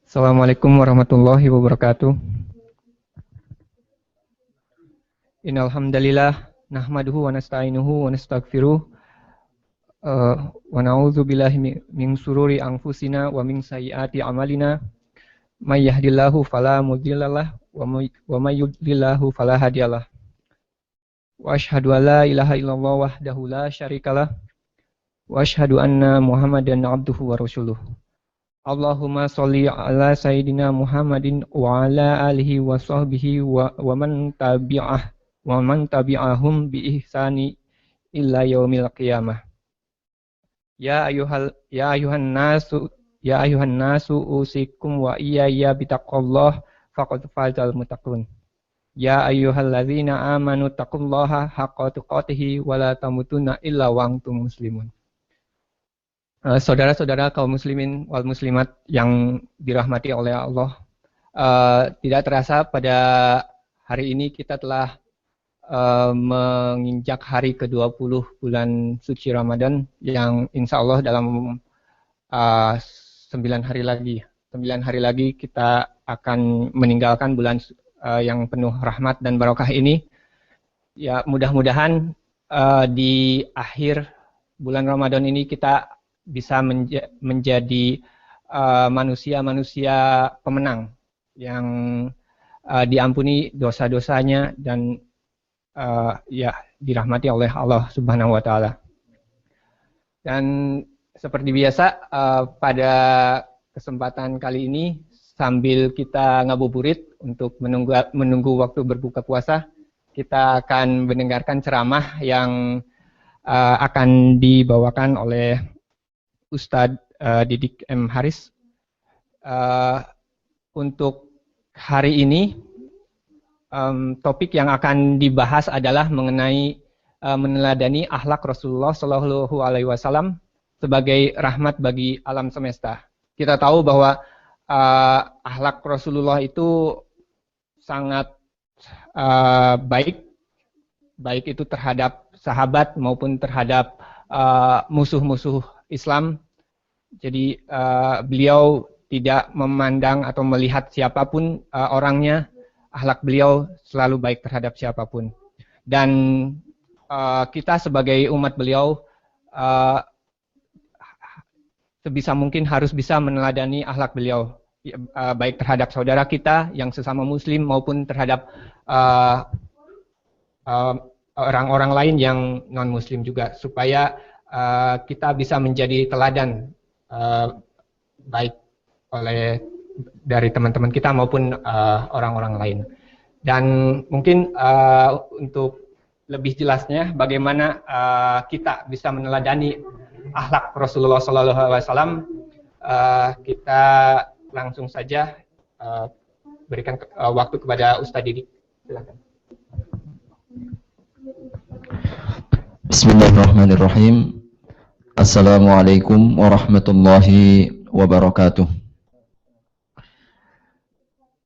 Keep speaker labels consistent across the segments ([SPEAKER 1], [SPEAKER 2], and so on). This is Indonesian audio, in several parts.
[SPEAKER 1] Assalamualaikum warahmatullahi wabarakatuh. Innal hamdalillah nahmaduhu wa nasta'inuhu wa nastaghfiruh wa na'udzu billahi min sururi anfusina wa min sayyiati a'malina. May yahdihillahu fala mudhillalah wa may yudlilhu fala hadiyalah. Wa asyhadu an la ilaha illallah wahdahu la syarikalah wa asyhadu anna Muhammadan abduhu wa rasuluh. Allahumma sholli ala sayyidina Muhammadin wa ala alihi wa sahbihi wa man tabi'ahum bi ihsani illa yaumil qiyamah. Ya ayuhan nasu usikum wa iyaya bitaqwallah faqad fazal muttaqun. Ya ayyuhalladzina amanu taqullaha haqqa tuqatih wa la tamutunna illa wa antum muslimun. Saudara-saudara kaum muslimin wal muslimat yang dirahmati oleh Allah, tidak terasa pada hari ini kita telah menginjak hari ke-20 bulan suci Ramadan yang insya Allah dalam 9 hari lagi kita akan meninggalkan bulan yang penuh rahmat dan barokah ini. Ya, mudah-mudahan di akhir bulan Ramadan ini kita bisa menjadi manusia-manusia pemenang yang diampuni dosa-dosanya dan dirahmati oleh Allah Subhanahu wa taala. Dan seperti biasa pada kesempatan kali ini sambil kita ngabuburit untuk menunggu waktu berbuka puasa, kita akan mendengarkan ceramah yang akan dibawakan oleh Ustadz Didik M. Haris. Untuk hari ini topik yang akan dibahas adalah mengenai meneladani akhlak Rasulullah Shallallahu Alaihi Wasallam sebagai rahmat bagi alam semesta. Kita tahu bahwa akhlak Rasulullah itu sangat baik itu terhadap sahabat maupun terhadap musuh-musuh Islam. Jadi beliau tidak memandang atau melihat siapapun orangnya, akhlak beliau selalu baik terhadap siapapun. Dan kita sebagai umat beliau sebisa mungkin harus bisa meneladani akhlak beliau, baik terhadap saudara kita yang sesama muslim maupun terhadap orang-orang lain yang non-muslim juga, supaya kita bisa menjadi teladan baik dari teman-teman kita maupun orang-orang lain. Dan mungkin untuk lebih jelasnya bagaimana kita bisa meneladani akhlak Rasulullah SAW, kita langsung saja berikan waktu kepada Ustadz Didik. Silakan.
[SPEAKER 2] Bismillahirrahmanirrahim. Assalamualaikum warahmatullahi wabarakatuh.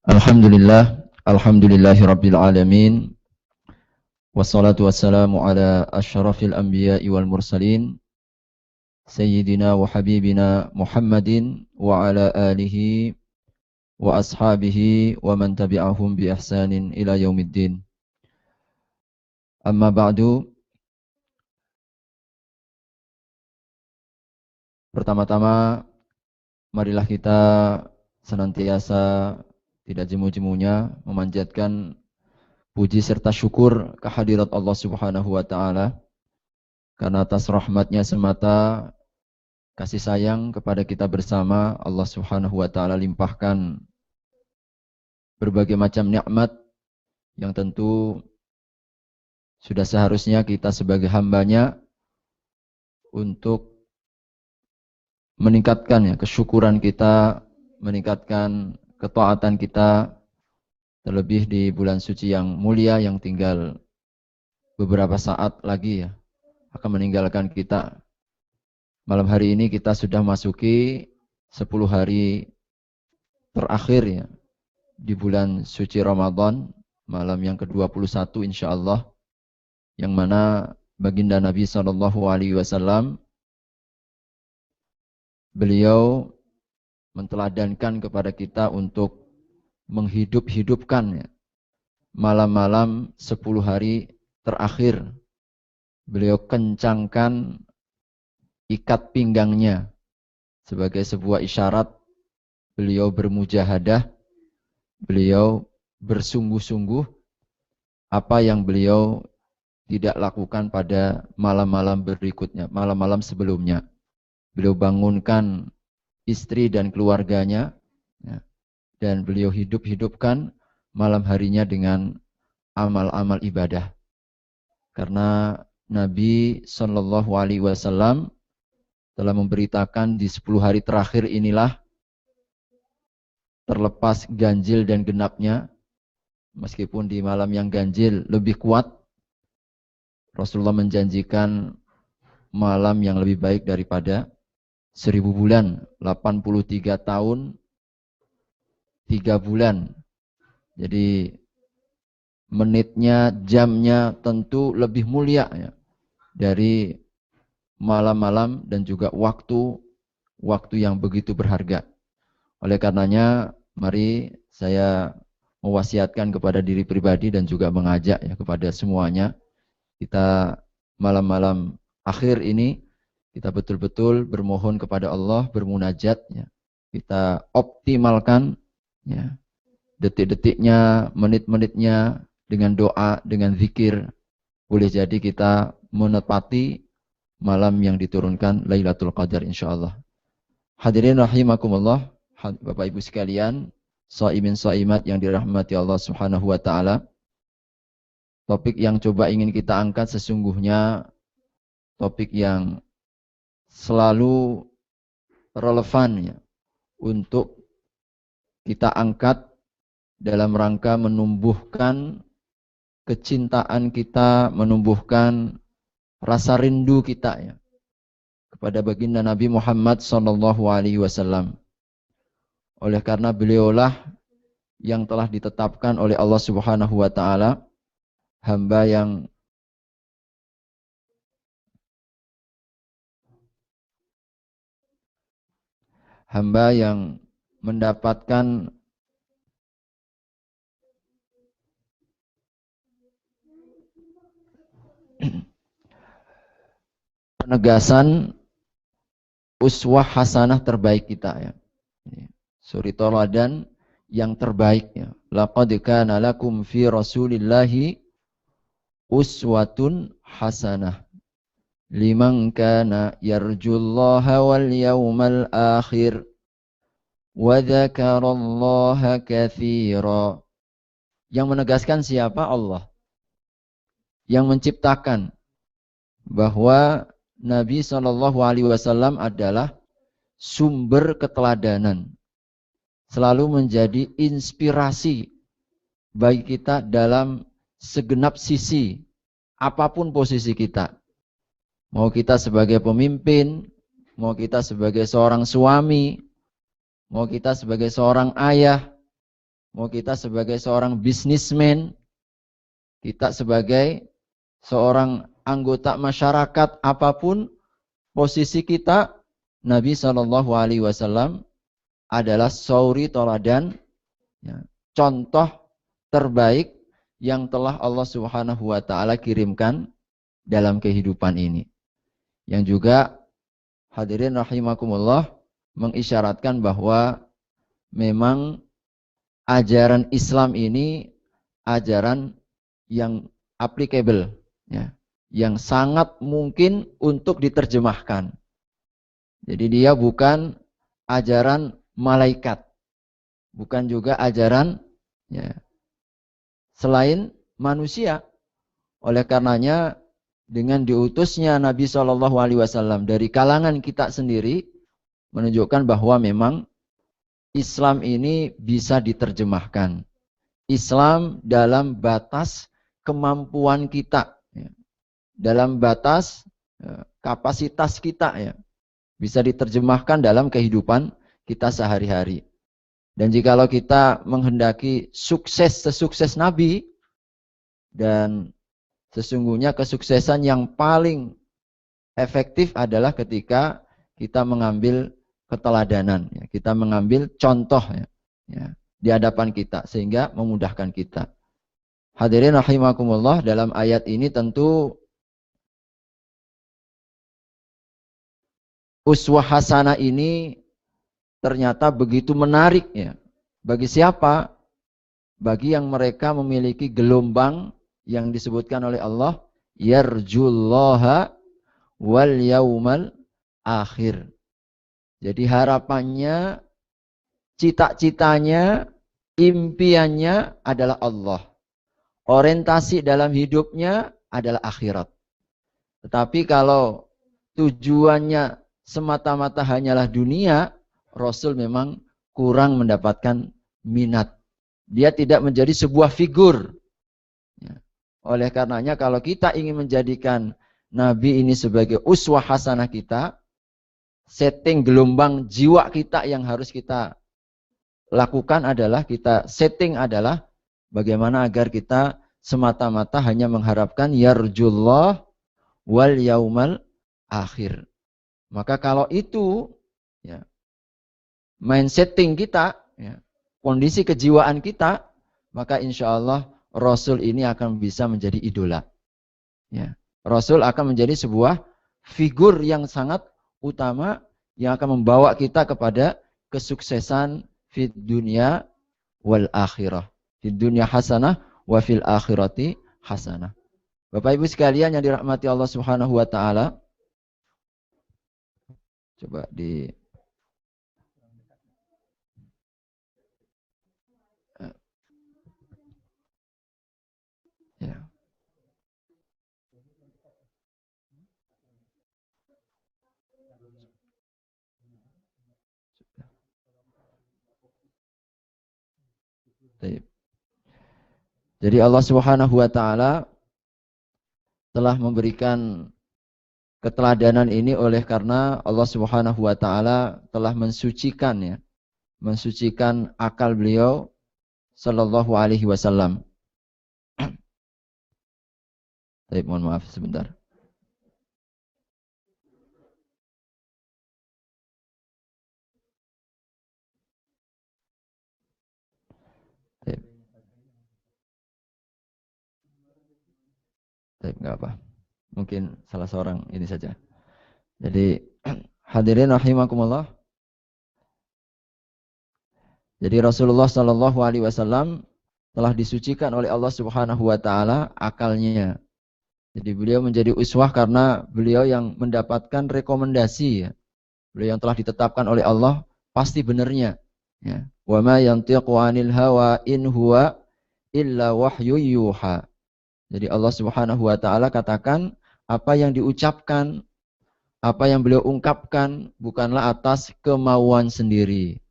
[SPEAKER 2] Alhamdulillahi rabbil alamin. Wassalatu wassalamu ala asyrafil anbiya'i wal mursalin Sayyidina wa habibina Muhammadin wa ala alihi wa ashabihi wa man tabi'ahum bi ihsanin ila yaumiddin. Amma ba'du. Pertama-tama, marilah kita senantiasa tidak jemu-jemunya memanjatkan puji serta syukur kehadirat Allah Subhanahu wa taala, karena atas rahmatnya semata kasih sayang kepada kita bersama Allah Subhanahu wa taala limpahkan berbagai macam nikmat yang tentu sudah seharusnya kita sebagai hambanya untuk meningkatkan kesyukuran kita, meningkatkan ketaatan kita, terlebih di bulan suci yang mulia yang tinggal beberapa saat lagi akan meninggalkan kita. Malam hari ini kita sudah masuki 10 hari terakhir di bulan suci Ramadan, malam yang ke-21 insyaallah, yang mana baginda Nabi SAW beliau menteladankan kepada kita untuk menghidup-hidupkan ya, malam-malam 10 hari terakhir. Beliau kencangkan ikat pinggangnya sebagai sebuah isyarat beliau bermujahadah, beliau bersungguh-sungguh apa yang beliau tidak lakukan pada malam-malam berikutnya, malam-malam sebelumnya. Beliau bangunkan istri dan keluarganya ya, dan beliau hidup-hidupkan malam harinya dengan amal-amal ibadah. Karena Nabi Shallallahu Alaihi Wasallam telah memberitakan di 10 hari terakhir inilah terlepas ganjil dan genapnya, meskipun di malam yang ganjil lebih kuat, Rasulullah menjanjikan malam yang lebih baik daripada 1000 bulan, 83 tahun, 3 bulan. Jadi menitnya, jamnya tentu lebih mulia ya, dari malam-malam dan juga waktu yang begitu berharga. Oleh karenanya, mari saya mewasiatkan kepada diri pribadi dan juga mengajak ya kepada semuanya, kita malam-malam akhir ini kita betul-betul bermohon kepada Allah, bermunajat ya. Kita optimalkan ya, detik-detiknya, menit-menitnya dengan doa, dengan zikir. Boleh jadi kita menepati malam yang diturunkan Lailatul Qadar insyaallah. Hadirin rahimakumullah, Bapak Ibu sekalian, shaimin shaimat yang dirahmati Allah Subhanahu wa taala. Topik yang coba ingin kita angkat sesungguhnya topik yang selalu relevan ya, untuk kita angkat dalam rangka menumbuhkan kecintaan kita, menumbuhkan rasa rindu kita ya kepada baginda Nabi Muhammad sallallahu alaihi wasallam. Oleh karena beliaulah yang telah ditetapkan oleh Allah Subhanahu wa taala hamba yang mendapatkan penegasan uswah hasanah terbaik kita ya. Suri toladan yang terbaik ya. Laqad kana lakum fi Rasulillahi uswatun hasanah liman kana yarjullaha wal yawmal akhir wa dzakarallaha katsira. Yang menegaskan siapa? Allah. Yang menciptakan bahwa Nabi Shallallahu Alaihi Wasallam adalah sumber keteladanan, selalu menjadi inspirasi bagi kita dalam segenap sisi, apapun posisi kita. Mau kita sebagai pemimpin, mau kita sebagai seorang suami, mau kita sebagai seorang ayah, mau kita sebagai seorang bisnismen, kita sebagai seorang anggota masyarakat, apapun posisi kita, Nabi Shallallahu Alaihi Wasallam adalah sauri toladan, ya, contoh terbaik yang telah Allah Subhanahu wa taala kirimkan dalam kehidupan ini. Yang juga hadirin rahimakumullah mengisyaratkan bahwa memang ajaran Islam ini ajaran yang applicable ya, yang sangat mungkin untuk diterjemahkan. Jadi dia bukan ajaran malaikat, bukan juga ajaran ya, selain manusia. Oleh karenanya dengan diutusnya Nabi Shallallahu Alaihi Wasallam dari kalangan kita sendiri menunjukkan bahwa memang Islam ini bisa diterjemahkan. Islam dalam batas kemampuan kita, ya, dalam batas kapasitas kita ya, bisa diterjemahkan dalam kehidupan kita sehari-hari. Dan jikalau kita menghendaki sukses sesukses Nabi, dan sesungguhnya kesuksesan yang paling efektif adalah ketika kita mengambil keteladanan. Ya. Kita mengambil contoh ya, di hadapan kita sehingga memudahkan kita. Hadirin rahimakumullah, dalam ayat ini tentu uswah hasanah ini ternyata begitu menarik ya. Bagi siapa? Bagi yang mereka memiliki gelombang yang disebutkan oleh Allah, yarjullaha wal yaumal akhir. Jadi harapannya, cita-citanya, impiannya adalah Allah. Orientasi dalam hidupnya adalah akhirat. Tetapi kalau tujuannya semata-mata hanyalah dunia, Rasul memang kurang mendapatkan minat. Dia tidak menjadi sebuah figur. Oleh karenanya kalau kita ingin menjadikan Nabi ini sebagai uswah hasanah kita, setting gelombang jiwa kita yang harus kita lakukan adalah, kita setting adalah bagaimana agar kita semata-mata hanya mengharapkan yarjullah wal yaumal akhir. Maka kalau itu ya, mind setting kita, ya, kondisi kejiwaan kita, maka insya Allah Rasul ini akan bisa menjadi idola. Ya. Rasul akan menjadi sebuah figur yang sangat utama yang akan membawa kita kepada kesuksesan fid dunya wal akhirah. Fid dunya hasanah wa fil akhirati hasanah. Bapak Ibu sekalian yang dirahmati Allah Subhanahu wa taala, coba di ya. Jadi Allah Subhanahu wa taala telah memberikan keteladanan ini oleh karena Allah Subhanahu wa taala telah mensucikan ya, mensucikan akal beliau sallallahu alaihi wasallam. Baik, mohon maaf sebentar. Baik, enggak apa. Mungkin salah seorang ini saja. Jadi hadirin rahimakumullah. Jadi Rasulullah sallallahu alaihi wasallam telah disucikan oleh Allah Subhanahu wa taala akalnya. Jadi beliau menjadi uswah karena beliau yang mendapatkan rekomendasi ya. Beliau yang telah ditetapkan oleh Allah pasti benarnya ya. Wa ma yantiqu 'anil hawa in huwa illa wahyu yuha. Jadi Allah Subhanahu wa taala katakan apa yang diucapkan, apa yang beliau ungkapkan bukanlah atas kemauan sendiri.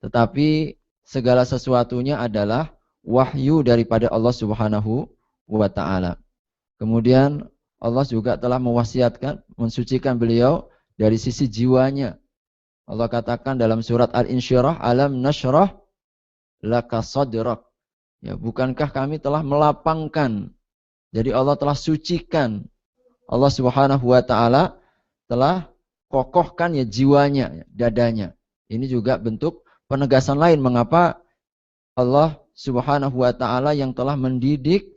[SPEAKER 2] Tetapi segala sesuatunya adalah wahyu daripada Allah Subhanahu wa taala. Kemudian Allah juga telah mewasiatkan, mensucikan beliau dari sisi jiwanya. Allah katakan dalam surat Al-Insyirah, alam nashrah laka sadrak. Ya, bukankah kami telah melapangkan. Jadi Allah telah sucikan. Allah Subhanahu wa taala telah kokohkan ya jiwanya, dadanya. Ini juga bentuk penegasan lain mengapa Allah Subhanahu wa taala yang telah mendidik,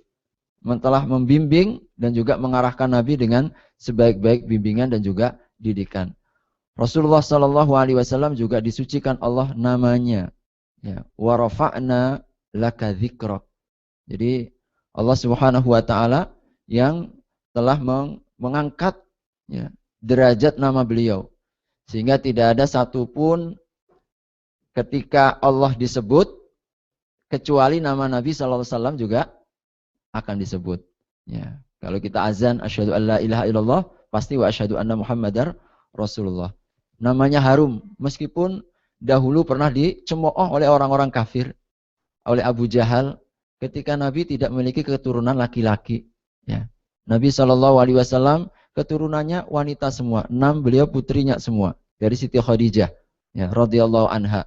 [SPEAKER 2] telah membimbing dan juga mengarahkan Nabi dengan sebaik-baik bimbingan dan juga didikan. Rasulullah sallallahu alaihi wasallam juga disucikan Allah namanya. Ya, wa rafa'na laka dzikrak. Jadi Allah Subhanahu wa taala yang telah mengangkat ya, derajat nama beliau sehingga tidak ada satupun ketika Allah disebut kecuali nama Nabi sallallahu alaihi wasallam juga akan disebut. Ya, kalau kita azan asyhadu alla ilaha illallah pasti wa asyhadu anna muhammadar rasulullah. Namanya harum meskipun dahulu pernah dicemooh oleh orang-orang kafir, oleh Abu Jahal ketika Nabi tidak memiliki keturunan laki-laki. Ya. Nabi SAW keturunannya wanita semua, 6 beliau putrinya semua dari Siti Khadijah, ya, radhiyallahu anha.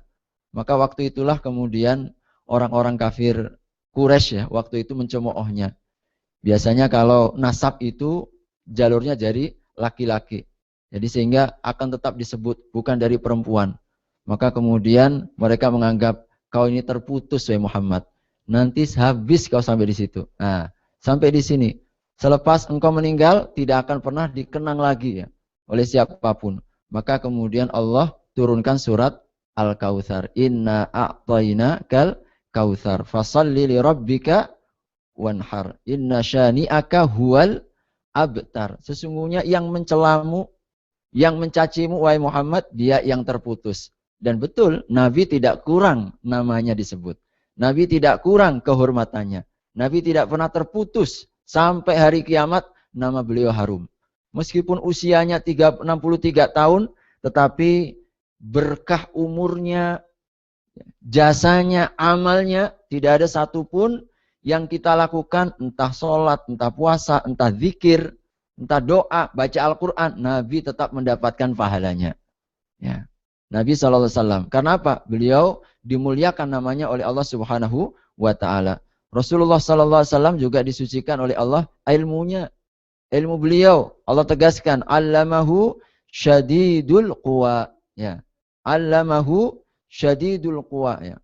[SPEAKER 2] Maka waktu itulah kemudian orang-orang kafir Quraisy ya, waktu itu mencemoohnya. Biasanya kalau nasab itu jalurnya jadi laki-laki. Jadi sehingga akan tetap disebut, bukan dari perempuan. Maka kemudian mereka menganggap kau ini terputus, wahai Muhammad. Nanti habis kau sampai di situ. Nah, sampai di sini. Selepas engkau meninggal, tidak akan pernah dikenang lagi ya oleh siapapun. Maka kemudian Allah turunkan surat Al-Kautsar. Inna a'tayna kal kautsar. Fasalli li rabbika wanhar. Inna syani'aka huwal abtar. Sesungguhnya yang mencelamu, yang mencacimu, wahai Muhammad, dia yang terputus. Dan betul, Nabi tidak kurang namanya disebut. Nabi tidak kurang kehormatannya. Nabi tidak pernah terputus. Sampai hari kiamat, nama beliau harum. Meskipun usianya 63 tahun, tetapi berkah umurnya, jasanya, amalnya, tidak ada satupun yang kita lakukan, entah sholat, entah puasa, entah zikir, entah doa, baca Al-Quran, Nabi tetap mendapatkan pahalanya. Ya. Nabi SAW. Karena apa? Beliau dimuliakan namanya oleh Allah Subhanahu wa Ta'ala. Rasulullah SAW juga disucikan oleh Allah ilmunya. Ilmu beliau, Allah tegaskan, Allamahu syadidul quwa. Ya. Allamahu syadidul quwa. Ya.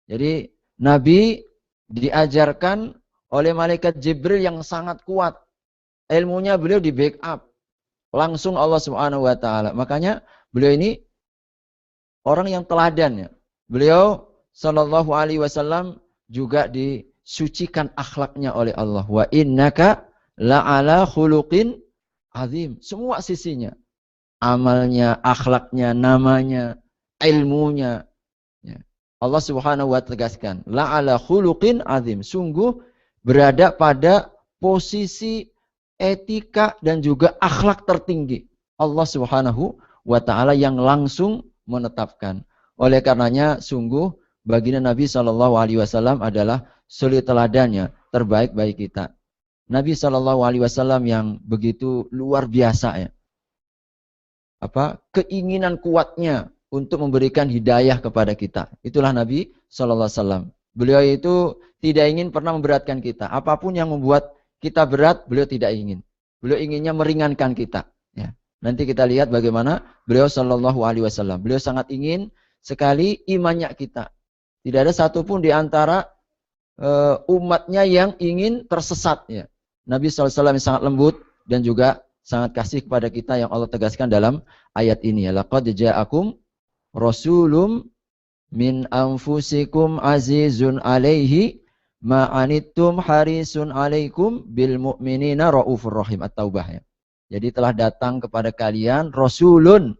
[SPEAKER 2] Jadi Nabi diajarkan oleh malaikat Jibril yang sangat kuat. Ilmunya beliau di backup langsung Allah Subhanahu wa Ta'ala. Makanya beliau ini orang yang teladan ya. Beliau sallallahu alaihi wasallam juga disucikan akhlaknya oleh Allah. Wa innaka la'ala khuluqin azim. Semua sisinya. Amalnya, akhlaknya, namanya, ilmunya. Ya. Allah Subhanahu wa Ta'ala tegaskan, la'ala khuluqin azim. Sungguh berada pada posisi etika dan juga akhlak tertinggi. Allah Subhanahu wa Ta'ala yang langsung menetapkan. Oleh karenanya sungguh baginda Nabi Shallallahu Alaihi Wasallam adalah suri teladannya terbaik bagi kita. Nabi Shallallahu Alaihi Wasallam yang begitu luar biasa ya. Keinginan kuatnya untuk memberikan hidayah kepada kita. Itulah Nabi Shallallahu Alaihi Wasallam. Beliau itu tidak ingin pernah memberatkan kita. Apapun yang membuat kita berat, beliau tidak ingin. Beliau inginnya meringankan kita. Ya. Nanti kita lihat bagaimana beliau Shallallahu Alaihi Wasallam. Beliau sangat ingin sekali imannya kita. Tidak ada satupun di antara umatnya yang ingin tersesat. Ya. Nabi SAW sangat lembut dan juga sangat kasih kepada kita yang Allah tegaskan dalam ayat ini. Laqad ja'akum rasulum min anfusikum azizun alaihi ma'anittum harisun alaikum bil mu'minina raufur rahim. At-Taubah ya. Jadi telah datang kepada kalian rasulun,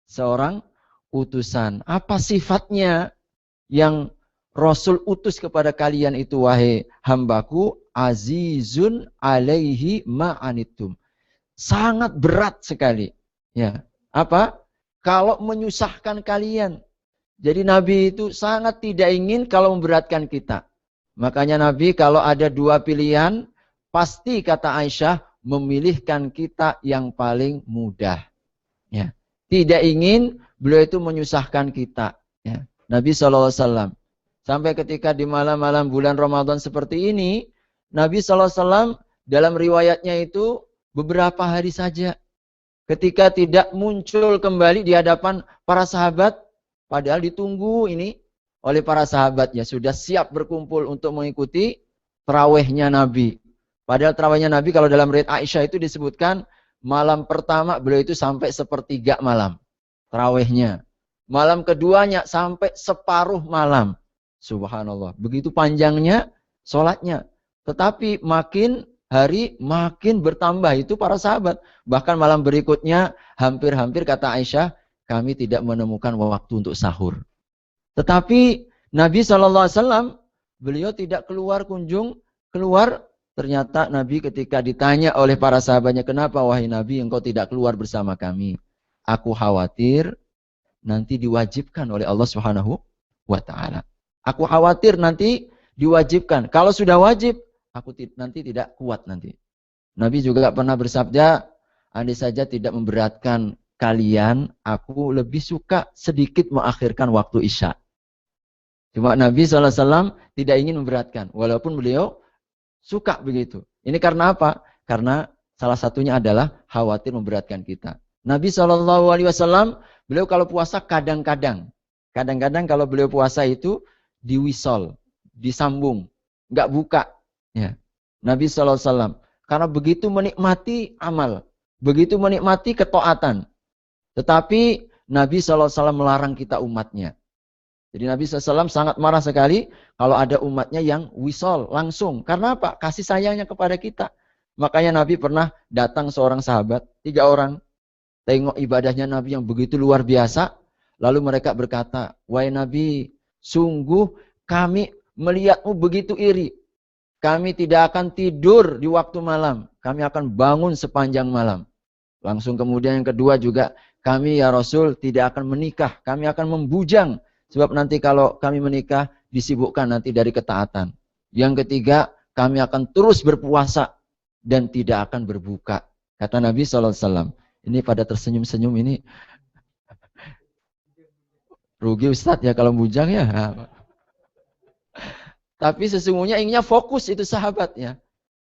[SPEAKER 2] seorang utusan. Apa sifatnya yang Rasul utus kepada kalian itu, wahai hambaku? Azizun alaihi ma'anittum. Sangat berat sekali. Ya. Apa? Kalau menyusahkan kalian. Jadi Nabi itu sangat tidak ingin kalau memberatkan kita. Makanya Nabi kalau ada dua pilihan, pasti kata Aisyah, memilihkan kita yang paling mudah. Ya. Tidak ingin beliau itu menyusahkan kita. Ya. Nabi SAW. Sampai ketika di malam-malam bulan Ramadan seperti ini, Nabi SAW dalam riwayatnya itu beberapa hari saja. Ketika tidak muncul kembali di hadapan para sahabat, padahal ditunggu ini oleh para sahabat. Ya, sudah siap berkumpul untuk mengikuti tarawihnya Nabi. Padahal tarawihnya Nabi kalau dalam riwayat Aisyah itu disebutkan malam pertama beliau itu sampai sepertiga malam. Tarawihnya. Malam keduanya sampai separuh malam. Subhanallah. Begitu panjangnya sholatnya. Tetapi makin hari makin bertambah itu para sahabat. Bahkan malam berikutnya hampir-hampir kata Aisyah, kami tidak menemukan waktu untuk sahur. Tetapi Nabi SAW beliau tidak keluar kunjung keluar. Ternyata Nabi ketika ditanya oleh para sahabatnya, kenapa wahai Nabi engkau tidak keluar bersama kami? Aku khawatir nanti diwajibkan oleh Allah Subhanahu wa Ta'ala. Aku khawatir nanti diwajibkan. Kalau sudah wajib, aku nanti tidak kuat nanti. Nabi juga pernah bersabda, andai saja tidak memberatkan kalian, aku lebih suka sedikit mengakhirkan waktu Isya. Cuma Nabi SAW tidak ingin memberatkan, walaupun beliau suka begitu. Ini karena apa? Karena salah satunya adalah khawatir memberatkan kita. Nabi SAW, beliau kalau puasa kadang-kadang kalau beliau puasa itu diwisol, disambung, nggak buka. Ya. Nabi SAW, karena begitu menikmati amal, begitu menikmati ketaatan. Tetapi Nabi SAW melarang kita umatnya. Jadi Nabi SAW sangat marah sekali kalau ada umatnya yang wisol langsung. Karena apa? Kasih sayangnya kepada kita. Makanya Nabi pernah datang seorang sahabat, 3 orang. Tengok ibadahnya Nabi yang begitu luar biasa. Lalu mereka berkata, wahai Nabi, sungguh kami melihatmu begitu iri. Kami tidak akan tidur di waktu malam. Kami akan bangun sepanjang malam. Langsung kemudian yang kedua juga, kami ya Rasul tidak akan menikah. Kami akan membujang. Sebab nanti kalau kami menikah, disibukkan nanti dari ketaatan. Yang ketiga, kami akan terus berpuasa dan tidak akan berbuka. Kata Nabi SAW. Ini pada tersenyum-senyum ini. Rugi Ustadz ya kalau bujang ya. Tapi sesungguhnya inginnya fokus itu sahabat ya.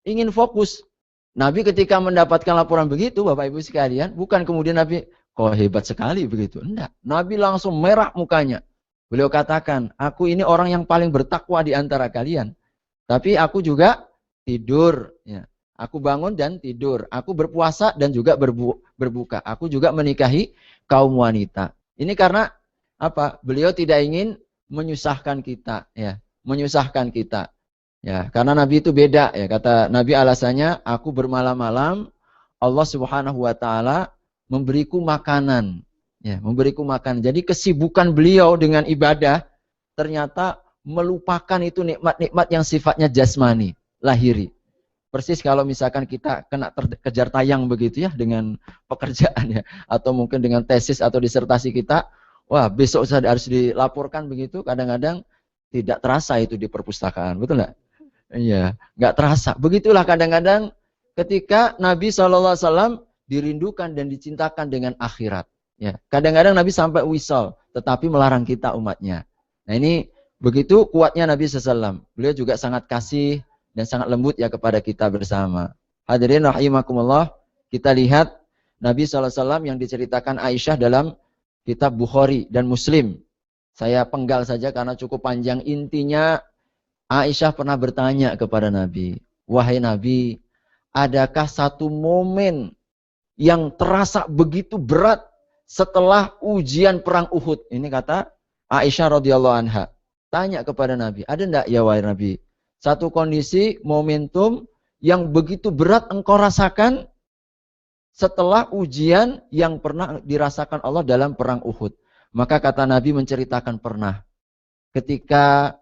[SPEAKER 2] Ingin fokus. Nabi ketika mendapatkan laporan begitu, Bapak Ibu sekalian, bukan kemudian Nabi, kok hebat sekali begitu. Enggak. Nabi langsung merah mukanya. Beliau katakan, aku ini orang yang paling bertakwa di antara kalian. Tapi aku juga tidur. Ya. Aku bangun dan tidur. Aku berpuasa dan juga berbuka. Aku juga menikahi kaum wanita. Ini karena apa? Beliau tidak ingin menyusahkan kita. Ya. Menyusahkan kita. Ya, karena Nabi itu beda. Ya. Kata Nabi alasannya, aku bermalam-malam, Allah Subhanahu wa Ta'ala memberiku makanan. Ya, memberiku makan. Jadi kesibukan beliau dengan ibadah ternyata melupakan itu nikmat-nikmat yang sifatnya jasmani, lahiri. Persis kalau misalkan kita kena kejar tayang begitu ya dengan pekerjaan ya, atau mungkin dengan tesis atau disertasi kita, wah besok harus dilaporkan begitu, kadang-kadang tidak terasa itu di perpustakaan, betul nggak? Iya, nggak terasa. Begitulah kadang-kadang ketika Nabi SAW dirindukan dan dicintakan dengan akhirat. Ya, kadang-kadang Nabi sampai wisal, tetapi melarang kita umatnya. Nah ini begitu kuatnya Nabi SAW. Beliau juga sangat kasih dan sangat lembut ya kepada kita bersama. Hadirin rahimakumullah, kita lihat Nabi SAW yang diceritakan Aisyah dalam kitab Bukhari dan Muslim. Saya penggal saja karena cukup panjang. Intinya Aisyah pernah bertanya kepada Nabi, wahai Nabi, adakah satu momen yang terasa begitu berat setelah ujian perang Uhud? Ini kata Aisyah radhiyallahu anha. Tanya kepada Nabi, ada enggak ya wahai Nabi? Satu kondisi, momentum yang begitu berat engkau rasakan setelah ujian yang pernah dirasakan Allah dalam perang Uhud. Maka kata Nabi menceritakan pernah. Ketika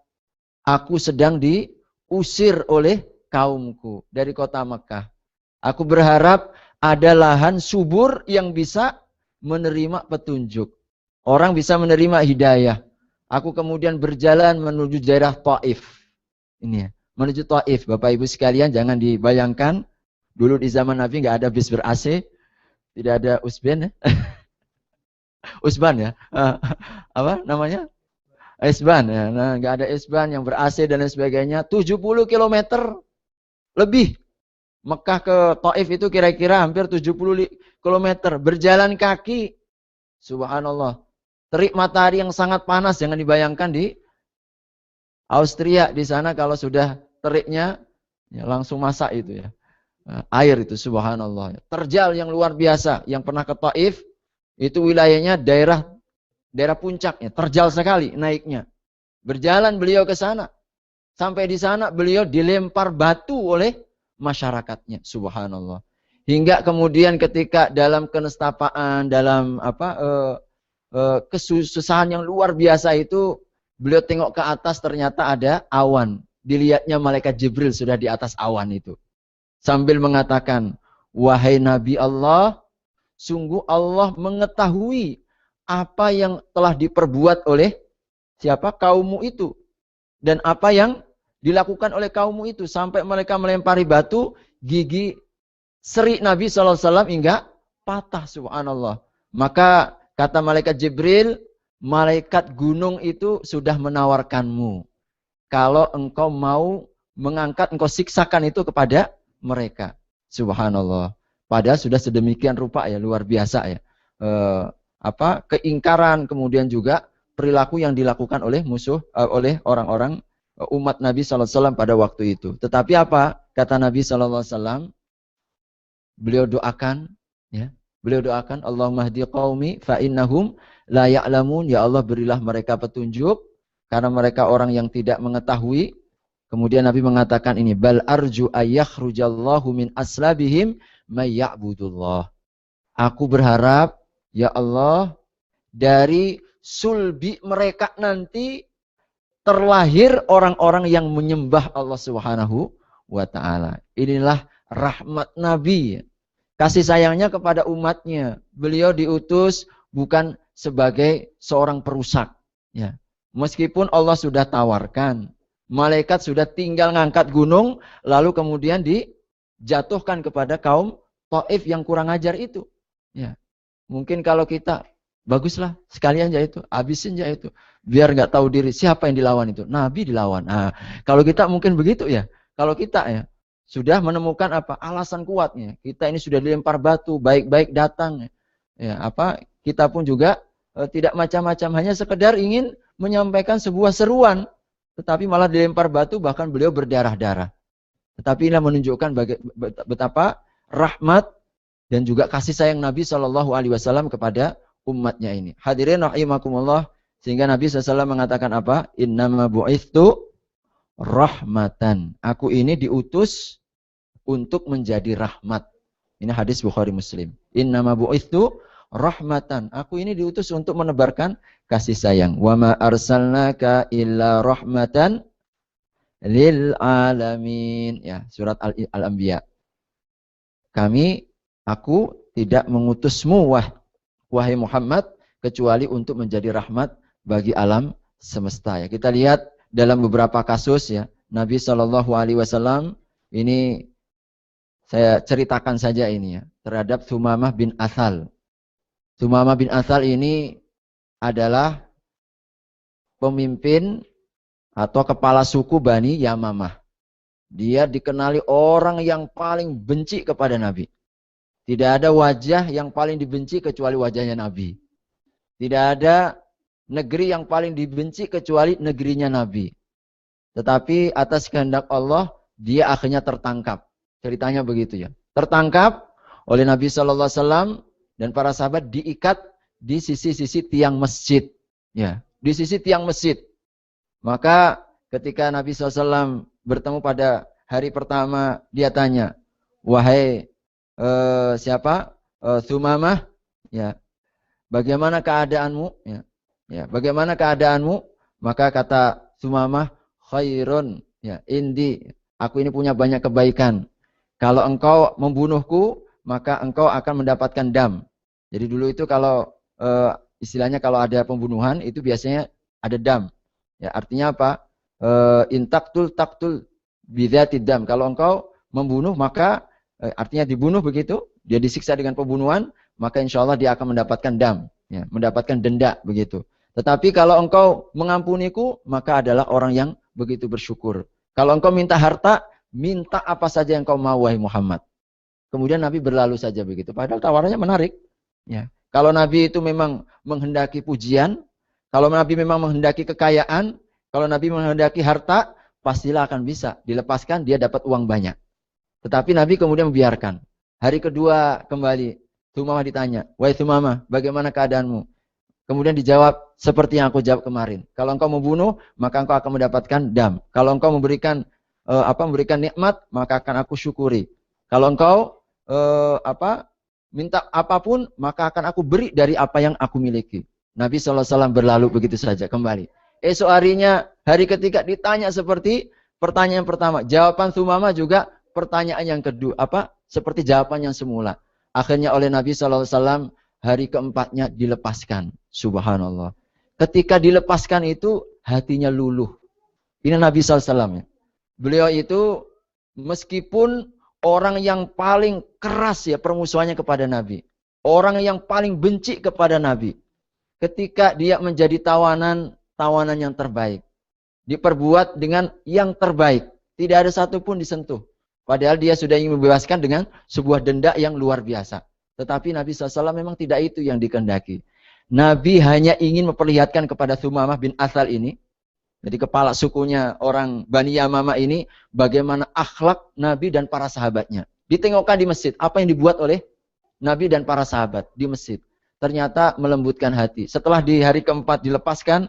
[SPEAKER 2] aku sedang diusir oleh kaumku dari kota Mekah. Aku berharap ada lahan subur yang bisa menerima petunjuk. Orang bisa menerima hidayah. Aku kemudian berjalan menuju daerah Taif. Ini ya, menuju Taif. Bapak Ibu sekalian jangan dibayangkan. Dulu di zaman Nabi nggak ada bis ber-AC. Tidak ada usben ya. Usban ya. Apa namanya? Isban ya. Nah, nggak ada isban yang ber-AC dan lain sebagainya. 70 km lebih. Mekah ke Taif itu kira-kira hampir 70 km. Berjalan kaki. Subhanallah. Terik matahari yang sangat panas. Jangan dibayangkan di Austria. Di sana kalau sudah teriknya ya langsung masak itu ya. Air itu subhanallah. Terjal yang luar biasa. Yang pernah ke Taif. Itu wilayahnya daerah puncaknya. Terjal sekali naiknya. Berjalan beliau ke sana. Sampai di sana beliau dilempar batu oleh masyarakatnya. Subhanallah. Hingga kemudian ketika dalam kenestapaan, dalam kesusahan yang luar biasa itu, beliau tengok ke atas ternyata ada awan. Dilihatnya malaikat Jibril sudah di atas awan itu. Sambil mengatakan, wahai Nabi Allah, sungguh Allah mengetahui apa yang telah diperbuat oleh siapa? Kaummu itu. Dan apa yang dilakukan oleh kaummu itu. Sampai mereka melempari batu, gigi seri Nabi SAW hingga patah, subhanallah. Maka kata malaikat Jibril, malaikat gunung itu sudah menawarkanmu. Kalau engkau mau mengangkat, engkau siksakan itu kepada mereka. Subhanallah. Padahal sudah sedemikian rupa ya, luar biasa ya. keingkaran, kemudian juga perilaku yang dilakukan oleh oleh orang-orang umat Nabi sallallahu alaihi wasallam pada waktu itu. Tetapi apa kata Nabi sallallahu alaihi wasallam? Beliau doakan, ya. Beliau doakan, Allahumma hdi qaumi fa innahum la ya'lamun. Ya Allah, berilah mereka petunjuk karena mereka orang yang tidak mengetahui. Kemudian Nabi mengatakan ini, bal arju ayakhrujallahu min aslabihim may ya'budullah. Aku berharap, ya Allah, dari sulbi mereka nanti terlahir orang-orang yang menyembah Allah Subhanahu wa taala. Inilah rahmat Nabi. Kasih sayangnya kepada umatnya. Beliau diutus bukan sebagai seorang perusak, ya. Meskipun Allah sudah tawarkan, malaikat sudah tinggal ngangkat gunung, lalu kemudian dijatuhkan kepada kaum Taif yang kurang ajar itu. Ya, mungkin kalau kita, baguslah sekalian aja itu, habisin aja itu, biar nggak tahu diri siapa yang dilawan itu. Nabi dilawan. Nah, kalau kita mungkin begitu ya. Kalau kita ya sudah menemukan alasan kuatnya, kita ini sudah dilempar batu, baik-baik datang. Ya, kita pun juga tidak macam-macam, hanya sekedar ingin menyampaikan sebuah seruan. Tetapi malah dilempar batu, bahkan beliau berdarah-darah. Tetapi ini menunjukkan betapa rahmat dan juga kasih sayang Nabi Shallallahu Alaihi Wasallam kepada umatnya ini. Hadirin rahimakumullah, sehingga Nabi SAW mengatakan apa? Innama bu'ithtu rahmatan. Aku ini diutus untuk menjadi rahmat. Ini hadis Bukhari Muslim. Innama bu'ithtu rahmatan. Aku ini diutus untuk menebarkan kasih sayang. Wa ma arsalnaka illa rahmatan lil alamin. Ya, surat Al-Anbiya. Aku tidak mengutusmu wahai Muhammad kecuali untuk menjadi rahmat bagi alam semesta. Ya, kita lihat dalam beberapa kasus ya, Nabi Shallallahu Alaihi Wasallam ini, saya ceritakan saja ini ya, terhadap Thumamah bin Athal. Thumamah bin Athal ini adalah pemimpin atau kepala suku Bani Yamamah. Dia dikenali orang yang paling benci kepada Nabi. Tidak ada wajah yang paling dibenci kecuali wajahnya Nabi. Tidak ada negeri yang paling dibenci kecuali negerinya Nabi. Tetapi atas kehendak Allah, dia akhirnya tertangkap. Ceritanya begitu ya. Tertangkap oleh Nabi Sallallahu Alaihi Wasallam dan para sahabat, diikat di sisi-sisi tiang masjid. Ya, di sisi tiang masjid. Maka ketika Nabi SAW bertemu pada hari pertama, dia tanya, wahai siapa? Thumamah, ya, bagaimana keadaanmu? Ya, bagaimana keadaanmu? Maka kata Thumamah, khairun, ya, indi, aku ini punya banyak kebaikan. Kalau engkau membunuhku, maka engkau akan mendapatkan dam. Jadi dulu itu kalau istilahnya kalau ada pembunuhan itu biasanya ada dam. Ya, artinya apa? Intaktul taktul bidzatid dam. Kalau engkau membunuh, maka artinya dibunuh begitu, dia disiksa dengan pembunuhan, maka insya Allah dia akan mendapatkan dam, ya, mendapatkan denda begitu. Tetapi kalau engkau mengampuniku, maka adalah orang yang begitu bersyukur. Kalau engkau minta harta, minta apa saja yang kau mau wahai Muhammad. Kemudian Nabi berlalu saja begitu. Padahal tawarannya menarik. Ya. Kalau Nabi itu memang menghendaki pujian, kalau Nabi memang menghendaki kekayaan, kalau Nabi menghendaki harta, pastilah akan bisa dilepaskan, dia dapat uang banyak. Tetapi Nabi kemudian membiarkan. Hari kedua kembali, Thumamah ditanya, wahai Thumamah, bagaimana keadaanmu? Kemudian dijawab seperti yang aku jawab kemarin. Kalau engkau membunuh, maka engkau akan mendapatkan dam. Kalau engkau memberikan memberikan nikmat, maka akan aku syukuri. Kalau engkau minta apapun, maka akan aku beri dari apa yang aku miliki. Nabi SAW berlalu begitu saja kembali. Esok harinya, hari ketiga ditanya seperti pertanyaan pertama. Jawaban Thumamah juga pertanyaan yang kedua. Seperti jawaban yang semula. Akhirnya oleh Nabi SAW hari keempatnya dilepaskan. Subhanallah. Ketika dilepaskan itu hatinya luluh. Ini Nabi SAW. Beliau itu meskipun orang yang paling keras ya permusuhannya kepada Nabi. Orang yang paling benci kepada Nabi. Ketika dia menjadi tawanan yang terbaik. Diperbuat dengan yang terbaik. Tidak ada satupun disentuh. Padahal dia sudah ingin membebaskan dengan sebuah denda yang luar biasa. Tetapi Nabi SAW memang tidak itu yang dikehendaki. Nabi hanya ingin memperlihatkan kepada Thumamah bin Athal ini, jadi kepala sukunya orang Bani Yamamah ini, bagaimana akhlak Nabi dan para sahabatnya. Ditengokkan di masjid, apa yang dibuat oleh Nabi dan para sahabat di masjid. Ternyata melembutkan hati. Setelah di hari keempat dilepaskan,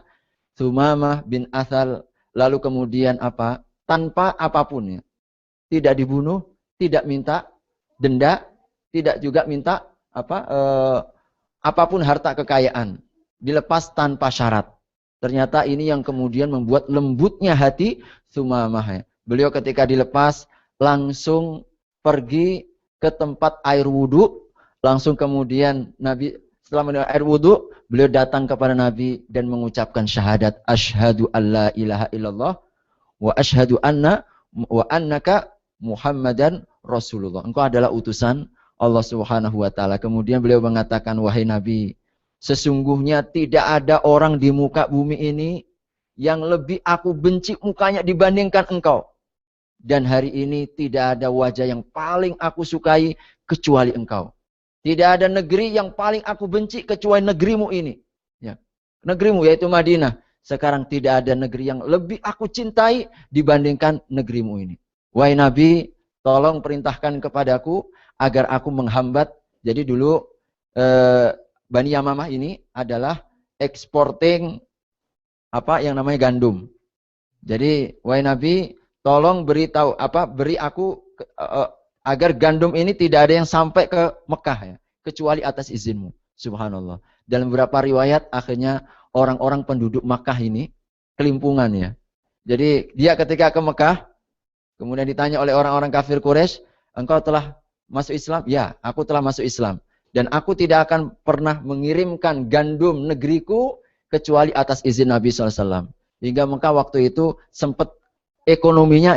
[SPEAKER 2] Thumamah bin Athal lalu kemudian apa? Tanpa apapun ya. Tidak dibunuh, tidak minta denda, tidak juga minta apapun harta kekayaan. Dilepas tanpa syarat. Ternyata ini yang kemudian membuat lembutnya hati Thumamah. Beliau ketika dilepas langsung pergi ke tempat air wudhu. Langsung kemudian Nabi setelah mendengar air wudhu, beliau datang kepada Nabi dan mengucapkan syahadat asyhadu alla ilaha illallah wa asyhadu annaka Muhammadan Rasulullah. Engkau adalah utusan Allah Subhanahu wa taala. Kemudian beliau mengatakan, wahai Nabi, sesungguhnya tidak ada orang di muka bumi ini yang lebih aku benci mukanya dibandingkan engkau. Dan hari ini tidak ada wajah yang paling aku sukai kecuali engkau. Tidak ada negeri yang paling aku benci kecuali negerimu ini. Ya. Negerimu yaitu Madinah. Sekarang tidak ada negeri yang lebih aku cintai dibandingkan negerimu ini. Wahai Nabi, tolong perintahkan kepadaku agar aku menghambat. Jadi dulu Bani Yamamah ini adalah exporting yang namanya gandum. Jadi wahai Nabi, tolong beri aku agar gandum ini tidak ada yang sampai ke Mekah ya, kecuali atas izinmu. Subhanallah. Dalam beberapa riwayat akhirnya orang-orang penduduk Mekah ini kelimpungan ya. Jadi dia ketika ke Mekah, kemudian ditanya oleh orang-orang kafir Quraisy, engkau telah masuk Islam? Ya, aku telah masuk Islam. Dan aku tidak akan pernah mengirimkan gandum negeriku kecuali atas izin Nabi SAW. Hingga Mekah waktu itu sempat ekonominya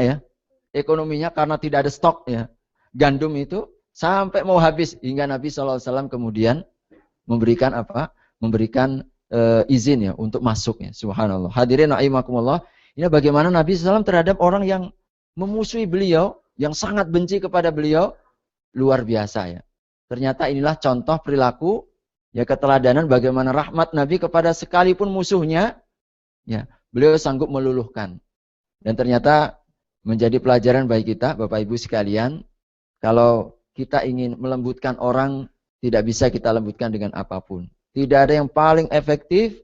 [SPEAKER 2] karena tidak ada stok ya. Gandum itu sampai mau habis hingga Nabi SAW kemudian memberikan izin ya untuk masuknya. Subhanallah. Hadirin rahimakumullah. Ini bagaimana Nabi SAW terhadap orang yang memusuhi beliau, yang sangat benci kepada beliau, luar biasa ya. Ternyata inilah contoh perilaku ya, keteladanan bagaimana rahmat Nabi kepada sekalipun musuhnya ya, beliau sanggup meluluhkan. Dan ternyata menjadi pelajaran bagi kita Bapak Ibu sekalian, kalau kita ingin melembutkan orang, tidak bisa kita lembutkan dengan apapun. Tidak ada yang paling efektif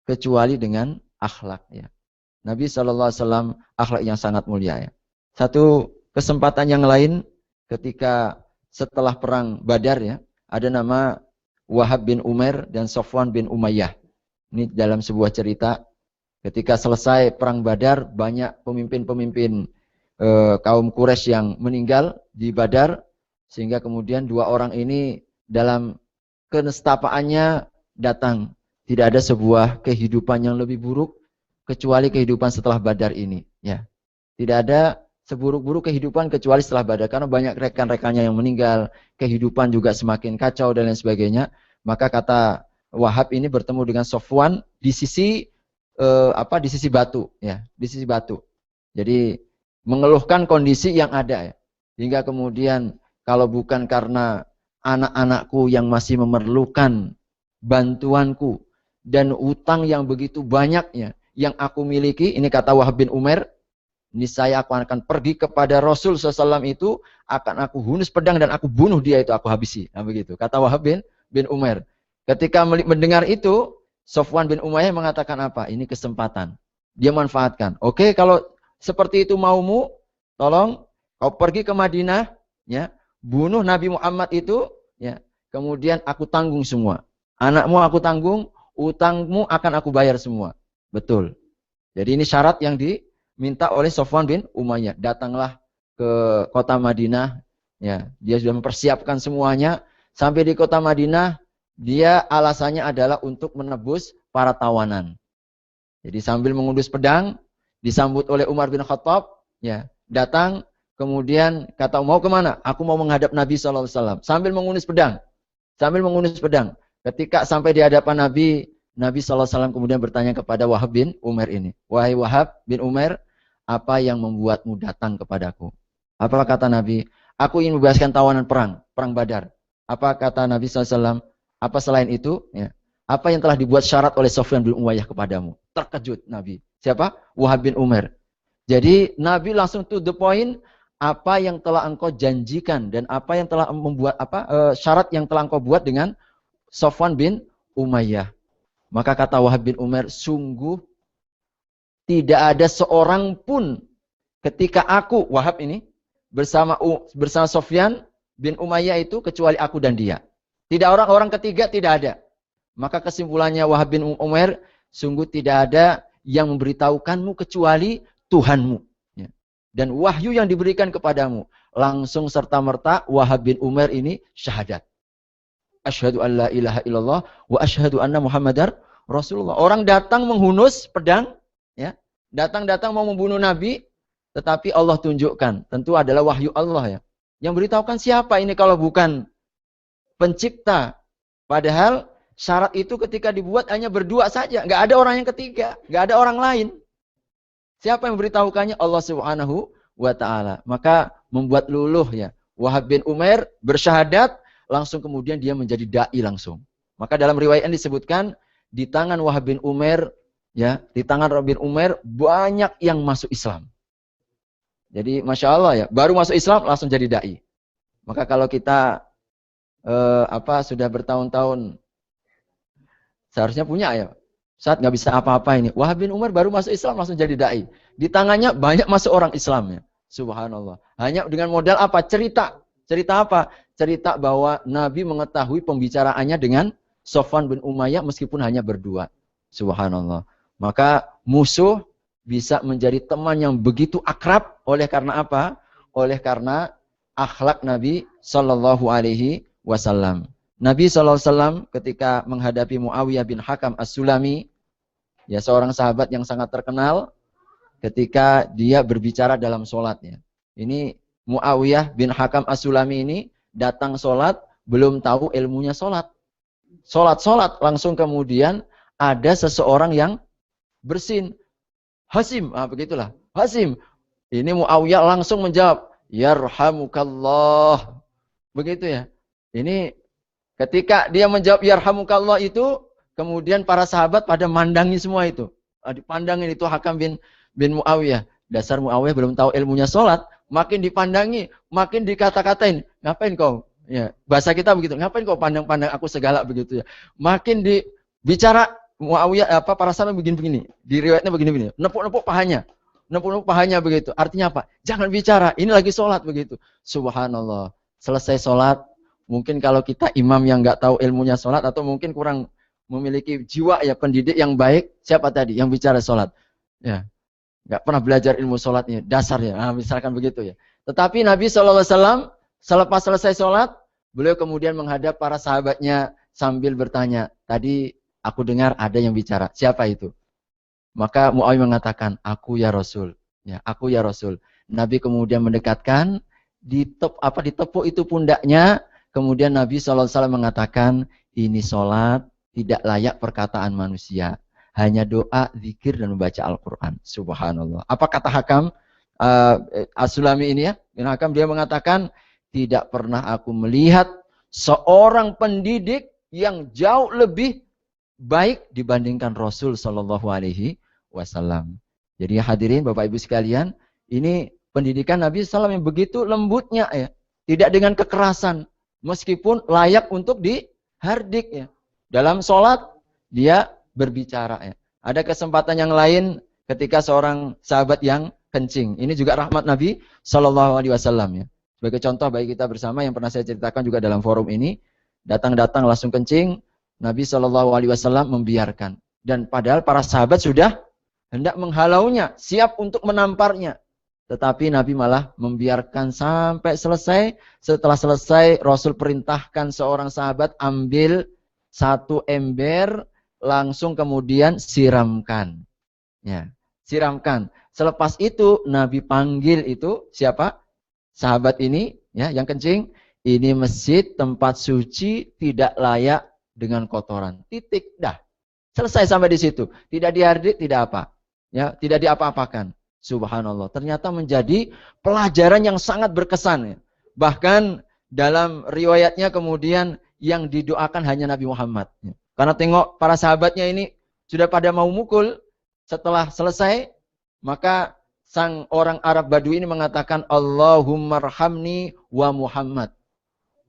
[SPEAKER 2] kecuali dengan akhlak ya. Nabi SAW akhlak yang sangat mulia ya. Satu kesempatan yang lain ketika setelah perang Badar ya, ada nama Wahab bin Umair dan Sofwan bin Umayyah. Ini dalam sebuah cerita, ketika selesai perang Badar, banyak pemimpin-pemimpin kaum Quraisy yang meninggal di Badar, sehingga kemudian dua orang ini dalam kenestapaannya datang. Tidak ada sebuah kehidupan yang lebih buruk kecuali kehidupan setelah Badar ini. Ya, tidak ada seburuk-buruk kehidupan kecuali setelah Badar, karena banyak rekan-rekannya yang meninggal, kehidupan juga semakin kacau dan lain sebagainya. Maka kata Wahab ini bertemu dengan Sofwan di sisi di sisi batu ya, di sisi batu. Jadi mengeluhkan kondisi yang ada ya. Hingga kemudian kalau bukan karena anak-anakku yang masih memerlukan bantuanku dan utang yang begitu banyaknya yang aku miliki, ini kata Wahab bin Umair, niscaya aku akan pergi kepada Rasul SAW itu, akan aku hunus pedang dan aku bunuh dia itu, aku habisi. Nah begitu, kata Wahab bin Umair. Ketika mendengar itu, Sofwan bin Umayyah mengatakan apa? Ini kesempatan. Dia manfaatkan. Oke, kalau seperti itu maumu, tolong kau pergi ke Madinah, ya, bunuh Nabi Muhammad itu, ya, kemudian aku tanggung semua. Anakmu aku tanggung, utangmu akan aku bayar semua. Betul. Jadi ini syarat yang diminta oleh Sofwan bin Umayyah. Datanglah ke kota Madinah, ya, dia sudah mempersiapkan semuanya. Sampai di kota Madinah, dia alasannya adalah untuk menebus para tawanan. Jadi sambil mengendus pedang, disambut oleh Umar bin Khattab, ya, datang, kemudian kata, mau kemana? Aku mau menghadap Nabi SAW. Sambil mengendus pedang. Ketika sampai di hadapan Nabi, Nabi SAW kemudian bertanya kepada Wahab bin Umair ini. Wahai Wahab bin Umair, apa yang membuatmu datang kepadaku? Apa kata Nabi? Aku ingin membebaskan tawanan perang Badar. Apa kata Nabi SAW? Apa selain itu? Ya. Apa yang telah dibuat syarat oleh Sofyan bin Umayyah kepadamu? Terkejut Nabi. Siapa? Wahab bin Umair. Jadi Nabi langsung to the point, apa yang telah engkau janjikan dan apa yang telah membuat syarat yang telah engkau buat dengan Sofwan bin Umayyah. Maka kata Wahab bin Umair, sungguh tidak ada seorang pun ketika aku Wahab ini bersama Sofyan bin Umayyah itu kecuali aku dan dia. Tidak orang ketiga, tidak ada. Maka kesimpulannya Wahab bin Umair, sungguh tidak ada yang memberitahukanmu kecuali Tuhanmu. Ya. Dan wahyu yang diberikan kepadamu. Langsung serta-merta Wahab bin Umair ini syahadat. Asyhadu an la ilaha illallah wa asyhadu anna Muhammadar Rasulullah. Orang datang menghunus pedang, ya. Datang mau membunuh Nabi, tetapi Allah tunjukkan. Tentu adalah wahyu Allah ya. Yang beritahukan siapa ini kalau bukan pencipta. Padahal syarat itu ketika dibuat hanya berdua saja. Nggak ada orang yang ketiga. Nggak ada orang lain. Siapa yang memberitahukannya? Allah Subhanahu wa ta'ala. Maka membuat luluh ya. Wahab bin Umair bersyahadat. Langsung kemudian dia menjadi da'i langsung. Maka dalam riwayat disebutkan. Di tangan Wahab bin Umair. Ya, di tangan Wahab bin Umair. Banyak yang masuk Islam. Jadi Masya Allah ya. Baru masuk Islam langsung jadi da'i. Maka kalau kita sudah bertahun-tahun seharusnya punya ya. Saat nggak bisa apa-apa ini. Wahab bin Umar baru masuk Islam langsung jadi da'i. Di tangannya banyak masuk orang Islam ya. Subhanallah. Hanya dengan modal apa? Cerita. Cerita apa? Cerita bahwa Nabi mengetahui pembicaraannya dengan Sofwan bin Umayyah meskipun hanya berdua. Subhanallah. Maka musuh bisa menjadi teman yang begitu akrab oleh karena apa? Oleh karena akhlak Nabi Sallallahu Alaihi Wasallam. Nabi SAW ketika menghadapi Muawiyah bin Hakam As-Sulami, ya seorang sahabat yang sangat terkenal, ketika dia berbicara dalam sholatnya. Ini Muawiyah bin Hakam As-Sulami ini datang sholat, belum tahu ilmunya sholat. Sholat, langsung kemudian ada seseorang yang bersin. Hasim, begitulah. Hasim. Ini Muawiyah langsung menjawab, Yarhamukallah. Begitu ya. Ini ketika dia menjawab Yarhamukallah itu, kemudian para sahabat pada mandangi semua itu. Dipandangin itu Hakam bin Muawiyah. Dasar Muawiyah belum tahu ilmunya sholat. Makin dipandangi, makin dikata-katain. Ngapain kau? Ya, bahasa kita begitu. Ngapain kau pandang-pandang aku segala begitu ya. Makin dibicara Muawiyah, para sahabat begini-begini. Di riwayatnya begini-begini. Nepuk-nepuk pahanya. Nepuk-nepuk pahanya begitu. Artinya apa? Jangan bicara. Ini lagi sholat begitu. Subhanallah. Selesai sholat. Mungkin kalau kita imam yang nggak tahu ilmunya sholat atau mungkin kurang memiliki jiwa ya pendidik yang baik, siapa tadi yang bicara sholat? Ya, nggak pernah belajar ilmu sholatnya, dasarnya, misalkan begitu ya. Tetapi Nabi SAW selepas selesai sholat, beliau kemudian menghadap para sahabatnya sambil bertanya, tadi aku dengar ada yang bicara, siapa itu? Maka Muawiyah mengatakan, aku ya Rasul, ya aku ya Rasul. Nabi kemudian mendekatkan, ditepuk itu pundaknya. Kemudian Nabi SAW mengatakan, ini sholat tidak layak perkataan manusia. Hanya doa, zikir, dan membaca Al-Quran. Subhanallah. Apa kata Hakam As-Sulami ini ya? Hakam dia mengatakan, tidak pernah aku melihat seorang pendidik yang jauh lebih baik dibandingkan Rasul Sallallahu Alaihi Wasallam. Jadi hadirin Bapak Ibu sekalian, ini pendidikan Nabi SAW yang begitu lembutnya ya. Tidak dengan kekerasan. Meskipun layak untuk dihardik ya. Dalam sholat dia berbicara ya. Ada kesempatan yang lain ketika seorang sahabat yang kencing. Ini juga rahmat Nabi Sallallahu Alaihi Wasallam ya. Sebagai contoh bagi kita bersama yang pernah saya ceritakan juga dalam forum ini, datang langsung kencing, Nabi Sallallahu Alaihi Wasallam membiarkan. Dan padahal para sahabat sudah hendak menghalaunya, siap untuk menamparnya. Tetapi Nabi malah membiarkan sampai selesai. Setelah selesai, Rasul perintahkan seorang sahabat ambil satu ember, langsung kemudian siramkan. Ya, siramkan. Selepas itu, Nabi panggil itu, siapa? Sahabat ini, ya, yang kencing. Ini masjid, tempat suci, tidak layak dengan kotoran. Titik, dah. Selesai sampai di situ. Tidak dihardik, tidak apa. Ya, tidak diapa-apakan. Subhanallah. Ternyata menjadi pelajaran yang sangat berkesan. Ya. Bahkan dalam riwayatnya kemudian yang didoakan hanya Nabi Muhammad. Karena tengok para sahabatnya ini sudah pada mau mukul, setelah selesai, maka sang orang Arab Badui ini mengatakan, Allahumma rhamni wa Muhammad.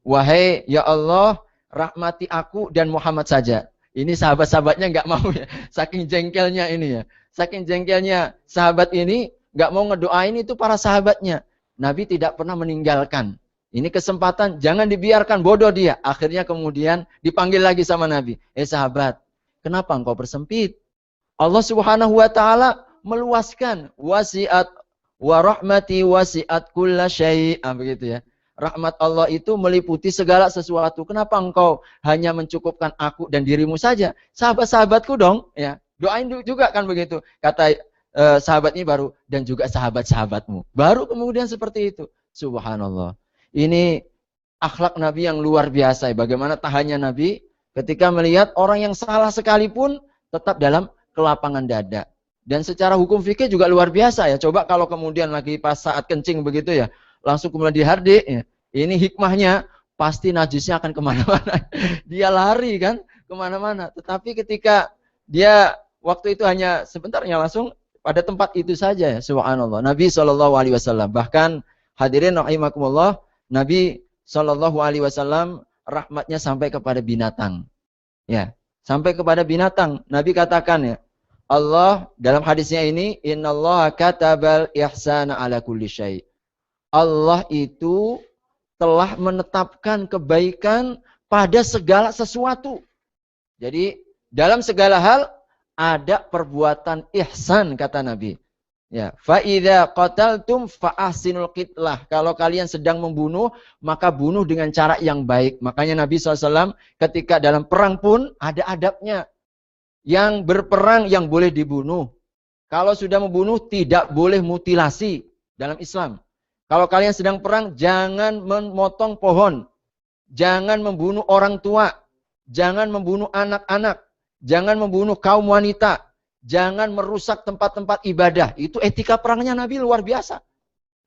[SPEAKER 2] Wahai ya Allah, rahmati aku dan Muhammad saja. Ini sahabat-sahabatnya nggak mau ya. Saking jengkelnya ini ya. Saking jengkelnya sahabat ini nggak mau ngedoain itu para sahabatnya. Nabi tidak pernah meninggalkan. Ini kesempatan, jangan dibiarkan, bodoh dia. Akhirnya kemudian dipanggil lagi sama Nabi. Sahabat, kenapa engkau bersempit? Allah Subhanahu wa taala meluaskan, wasi'at wa rahmati wasi'at kulla syai'a, begitu ya. Rahmat Allah itu meliputi segala sesuatu. Kenapa engkau hanya mencukupkan aku dan dirimu saja? Sahabat-sahabatku dong, ya. Doain juga kan begitu. Kata sahabat ini baru, dan juga sahabat-sahabatmu. Baru kemudian seperti itu. Subhanallah. Ini akhlak Nabi yang luar biasa. Bagaimana tahannya Nabi ketika melihat orang yang salah sekalipun tetap dalam kelapangan dada. Dan secara hukum fikih juga luar biasa ya. Coba kalau kemudian lagi pas saat kencing begitu ya, langsung kemudian dihardik ya. Ini hikmahnya, pasti najisnya akan kemana-mana. Dia lari kan kemana-mana. Tetapi ketika dia waktu itu hanya sebentarnya langsung pada tempat itu saja ya. Subhanallah. Nabi SAW. Bahkan hadirin rahimakumullah, Nabi SAW rahmatnya sampai kepada binatang. Ya, sampai kepada binatang. Nabi katakan ya, Allah dalam hadisnya ini, innallaha katabal ihsana ala kulli syai'. Allah itu telah menetapkan kebaikan pada segala sesuatu. Jadi dalam segala hal ada perbuatan ihsan, kata Nabi. Ya, fa idza qataltum fa ahsinul qitlah. Kalau kalian sedang membunuh, maka bunuh dengan cara yang baik. Makanya Nabi SAW ketika dalam perang pun ada adabnya. Yang berperang yang boleh dibunuh. Kalau sudah membunuh tidak boleh mutilasi dalam Islam. Kalau kalian sedang perang, jangan memotong pohon. Jangan membunuh orang tua. Jangan membunuh anak-anak. Jangan membunuh kaum wanita. Jangan merusak tempat-tempat ibadah. Itu etika perangnya Nabi luar biasa.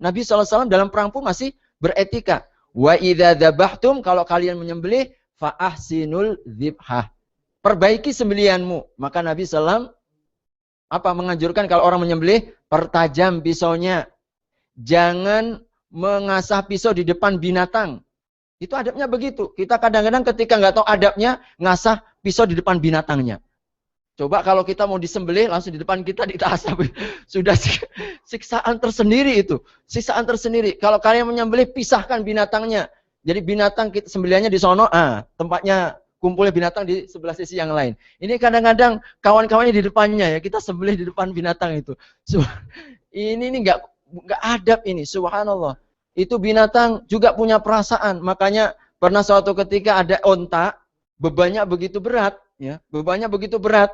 [SPEAKER 2] Nabi SAW dalam perang pun masih beretika. Wa idza dzabhtum, kalau kalian menyembelih, fa ahsinul dzibhah. Perbaiki sembelihanmu. Maka Nabi SAW menganjurkan kalau orang menyembelih, pertajam pisaunya. Jangan mengasah pisau di depan binatang. Itu adabnya begitu. Kita kadang-kadang ketika nggak tahu adabnya, ngasah pisau di depan binatangnya. Coba kalau kita mau disembelih, langsung di depan kita ditasah. Sudah siksaan tersendiri itu. Siksaan tersendiri. Kalau kalian menyembelih, pisahkan binatangnya. Jadi binatang kita sembelihannya di sono, tempatnya kumpulnya binatang di sebelah sisi yang lain. Ini kadang-kadang kawan-kawannya di depannya ya, kita sembelih di depan binatang itu. Ini nggak adab ini, subhanallah. Itu binatang juga punya perasaan. Makanya pernah suatu ketika ada onta, bebannya begitu berat, ya, bebannya begitu berat.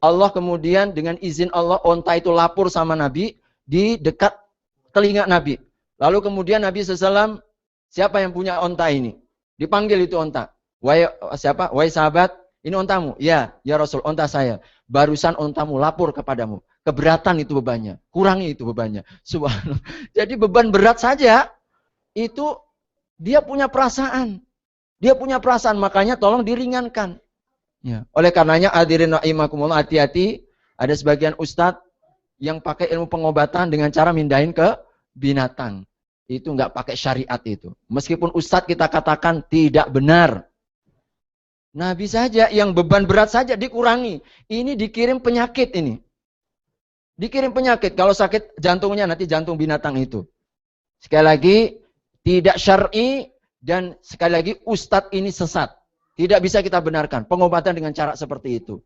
[SPEAKER 2] Allah kemudian dengan izin Allah, onta itu lapor sama Nabi di dekat telinga Nabi. Lalu kemudian Nabi SAW, siapa yang punya onta ini? Dipanggil itu onta. Wahai sahabat, ini ontamu? Ya Rasul, onta saya. Barusan ontamu lapor kepadamu. Keberatan itu bebannya. Kurangi itu bebannya. Subhanallah. Jadi beban berat saja, itu dia punya perasaan. Dia punya perasaan, makanya tolong diringankan. Ya. Oleh karenanya hadirin rahimakumullah, hati-hati, ada sebagian ustadz yang pakai ilmu pengobatan dengan cara mindahin ke binatang. Itu nggak pakai syariat itu. Meskipun ustadz kita katakan tidak benar. Nabi saja yang beban berat saja dikurangi. Ini dikirim penyakit ini. Dikirim penyakit. Kalau sakit jantungnya nanti jantung binatang itu. Sekali lagi tidak syar'i dan sekali lagi ustadz ini sesat. Tidak bisa kita benarkan pengobatan dengan cara seperti itu.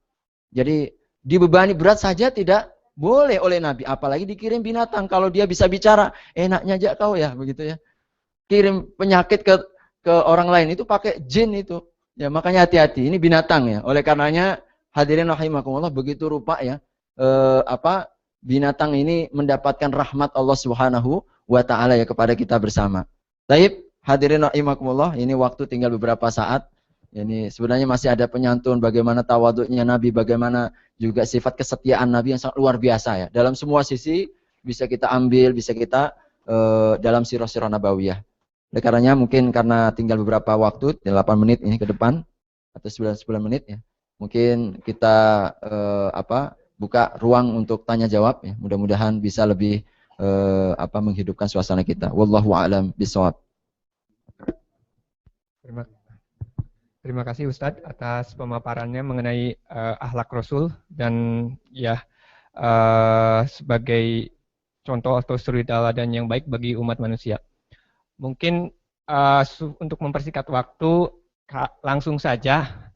[SPEAKER 2] Jadi dibebani berat saja tidak boleh oleh Nabi. Apalagi dikirim binatang. Kalau dia bisa bicara, enaknya aja kau ya, begitu ya. Kirim penyakit ke orang lain itu pakai jin itu. Ya makanya hati-hati. Ini binatang ya. Oleh karenanya hadirin rahimakumullah, begitu rupa ya. Binatang ini mendapatkan rahmat Allah Subhanahu wa taala ya kepada kita bersama. Baik, hadirin rahimakumullah, ini waktu tinggal beberapa saat. Ini sebenarnya masih ada penyantun bagaimana tawaduknya Nabi, bagaimana juga sifat kesetiaan Nabi yang sangat luar biasa ya. Dalam semua sisi bisa kita ambil, bisa kita dalam sirah-sirah nabawiyah. Oleh karenanya mungkin karena tinggal beberapa waktu, 8 menit ini ke depan atau 9 menit ya. Mungkin kita buka ruang untuk tanya jawab ya. Mudah-mudahan bisa lebih menghidupkan suasana kita. Wallahu a'lam bishawab.
[SPEAKER 1] Terima kasih Ustadz atas pemaparannya mengenai akhlak Rasul dan ya sebagai contoh atau suri teladan yang baik bagi umat manusia. Mungkin untuk mempersingkat waktu langsung saja,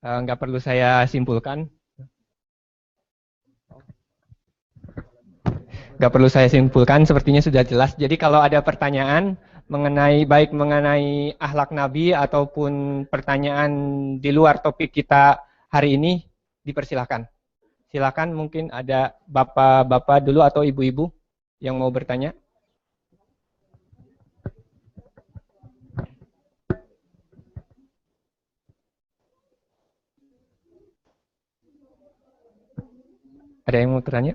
[SPEAKER 1] nggak perlu saya simpulkan. Nggak perlu saya simpulkan, sepertinya sudah jelas. Jadi kalau ada pertanyaan baik mengenai akhlak Nabi ataupun pertanyaan di luar topik kita hari ini, dipersilahkan. Silakan, mungkin ada bapak-bapak dulu atau ibu-ibu yang mau bertanya. Ada yang mau bertanya?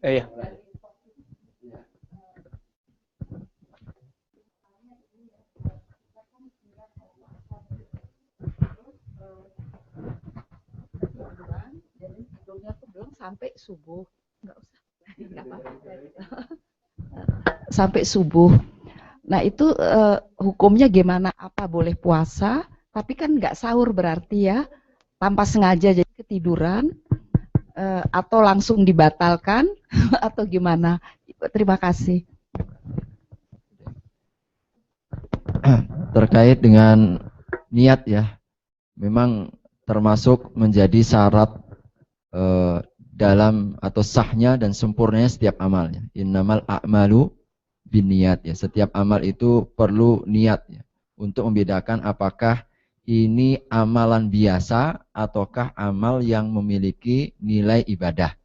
[SPEAKER 1] Iya.
[SPEAKER 3] Jadi tidurnya tuh belum sampai subuh, nggak usah, nggak apa-apa. Sampai subuh. Nah itu hukumnya gimana? Apa boleh puasa? Tapi kan nggak sahur berarti ya, tanpa sengaja jadi ketiduran, atau langsung dibatalkan atau gimana? Terima kasih.
[SPEAKER 2] Terkait dengan niat ya, memang termasuk menjadi syarat dalam atau sahnya dan sempurnanya setiap amalnya. Innamal a'malu binniyat ya. Setiap amal itu perlu niat ya, untuk membedakan apakah ini amalan biasa ataukah amal yang memiliki nilai ibadah.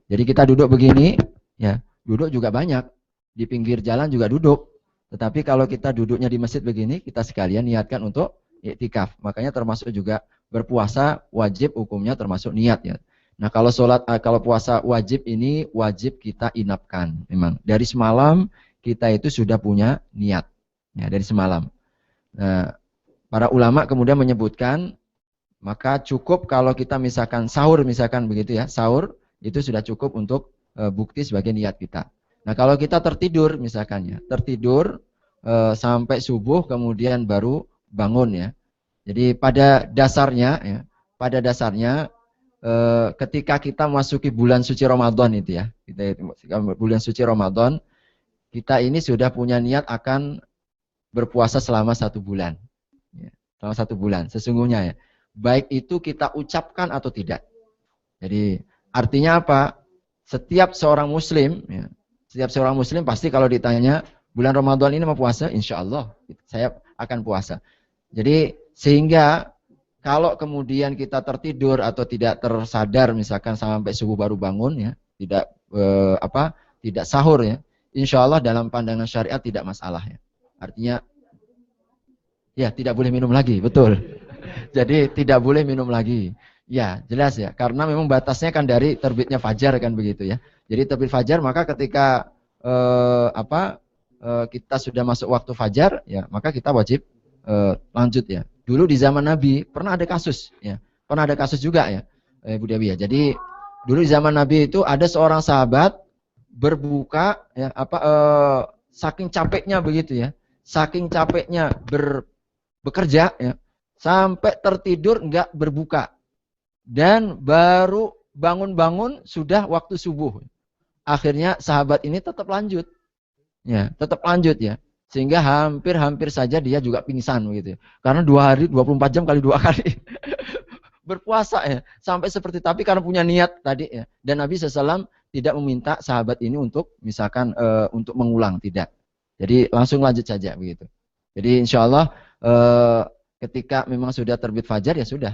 [SPEAKER 2] Jadi kita duduk begini ya, duduk juga banyak. Di pinggir jalan juga duduk. Tetapi kalau kita duduknya di masjid begini, kita sekalian niatkan untuk iktikaf. Makanya termasuk juga berpuasa wajib hukumnya termasuk niat ya. Nah kalau puasa wajib ini wajib kita inapkan. Memang dari semalam kita itu sudah punya niat ya, dari semalam. Nah, para ulama kemudian menyebutkan maka cukup kalau kita misalkan sahur misalkan begitu ya, sahur itu sudah cukup untuk bukti sebagai niat kita. Nah kalau kita tertidur misalkan ya, tertidur sampai subuh kemudian baru bangun ya. Jadi pada dasarnya ketika kita masuki bulan suci Ramadan itu ya, bulan suci Ramadan, kita ini sudah punya niat akan berpuasa selama 1 bulan. Ya, selama 1 bulan, sesungguhnya ya. Baik itu kita ucapkan atau tidak. Jadi artinya apa? Setiap seorang muslim, ya, setiap seorang muslim pasti kalau ditanya bulan Ramadan ini mau puasa, insya Allah saya akan puasa. Jadi sehingga kalau kemudian kita tertidur atau tidak tersadar misalkan sampai subuh baru bangun ya, tidak sahur ya, insya Allah dalam pandangan syariat tidak masalah ya. Artinya ya tidak boleh minum lagi, betul. Jadi tidak boleh minum lagi. Ya jelas ya, karena memang batasnya kan dari terbitnya fajar kan begitu ya. Jadi terbit fajar maka ketika kita sudah masuk waktu fajar ya, maka kita wajib lanjut ya. Dulu di zaman Nabi pernah ada kasus ya. Pernah ada kasus juga ya, Bu Dewi ya. Jadi dulu di zaman Nabi itu ada seorang sahabat berbuka ya saking capeknya begitu ya. Saking capeknya bekerja ya, sampai tertidur enggak berbuka. Dan baru bangun-bangun sudah waktu subuh. Akhirnya sahabat ini tetap lanjut. Ya, tetap lanjut ya. Sehingga hampir saja dia juga pingsan begitu ya. Karena 2 hari 24 jam kali 2 kali berpuasa ya. Sampai seperti tapi karena punya niat tadi ya. Dan Nabi SAW tidak meminta sahabat ini untuk misalkan untuk mengulang, tidak. Jadi langsung lanjut saja begitu. Jadi insya Allah ketika memang sudah terbit fajar ya sudah.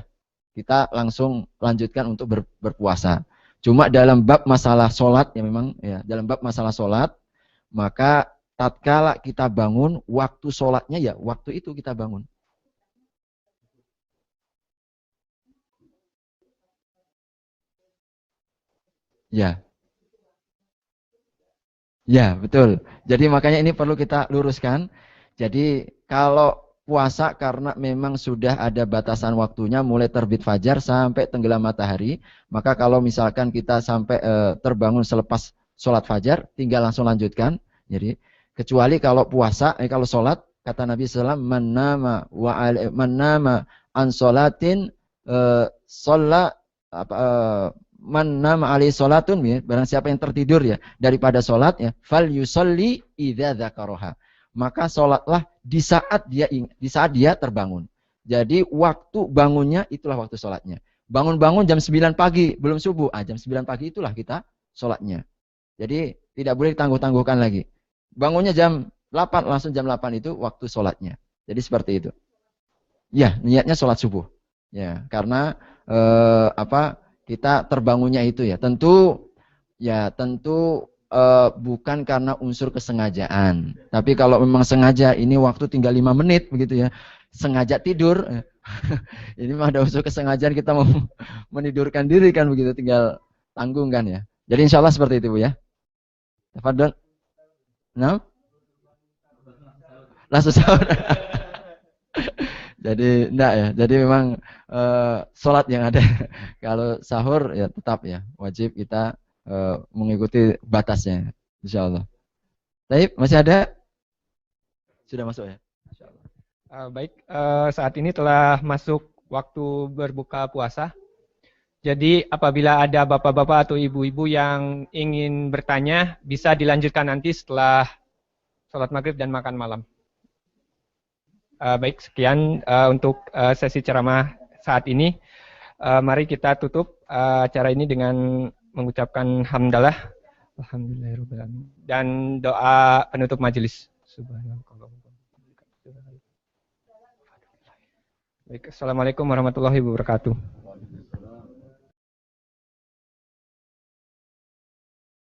[SPEAKER 2] Kita langsung lanjutkan untuk berpuasa. Cuma dalam bab masalah sholat ya memang ya, dalam bab masalah sholat maka tatkala kita bangun waktu sholatnya ya waktu itu kita bangun. Ya, ya betul. Jadi makanya ini perlu kita luruskan. Jadi kalau puasa karena memang sudah ada batasan waktunya mulai terbit fajar sampai tenggelam matahari, maka kalau misalkan kita sampai terbangun selepas sholat fajar, tinggal langsung lanjutkan. Jadi kecuali kalau puasa, kalau sholat, kata Nabi SAW, man nama an sholatin sholat man nama alaihi sholatun, ya, barang siapa yang tertidur ya daripada sholat, ya, fal yusolli idza dzakaraha, maka sholatlah di saat dia terbangun. Jadi waktu bangunnya itulah waktu sholatnya. Bangun-bangun jam 9 pagi belum subuh, jam 9 pagi itulah kita sholatnya. Jadi tidak boleh ditangguh-tangguhkan lagi. Bangunnya jam 8, langsung jam 8 itu waktu sholatnya. Jadi seperti itu. Ya, niatnya sholat subuh. Ya, karena kita terbangunnya itu ya. Tentu bukan karena unsur kesengajaan. Tapi kalau memang sengaja, ini waktu tinggal 5 menit begitu ya, sengaja tidur, ini mah ada unsur kesengajaan, kita mau menidurkan diri kan begitu, tinggal tanggung kan ya. Jadi insya Allah seperti itu Bu ya. Tafadhol. Nah, langsung sahur. Jadi enggak ya. Jadi memang sholat yang ada. Kalau sahur ya tetap ya wajib kita mengikuti batasnya, insya Allah. Baik, masih ada? Sudah masuk ya? Insya Allah.
[SPEAKER 1] Baik, saat ini telah masuk waktu berbuka puasa. Jadi apabila ada bapak-bapak atau ibu-ibu yang ingin bertanya, bisa dilanjutkan nanti setelah sholat maghrib dan makan malam. Baik, sekian untuk sesi ceramah saat ini. Mari kita tutup acara ini dengan mengucapkan hamdalah, alhamdulillahirobbilalamin, dan doa penutup majelis. Baik, assalamualaikum warahmatullahi wabarakatuh.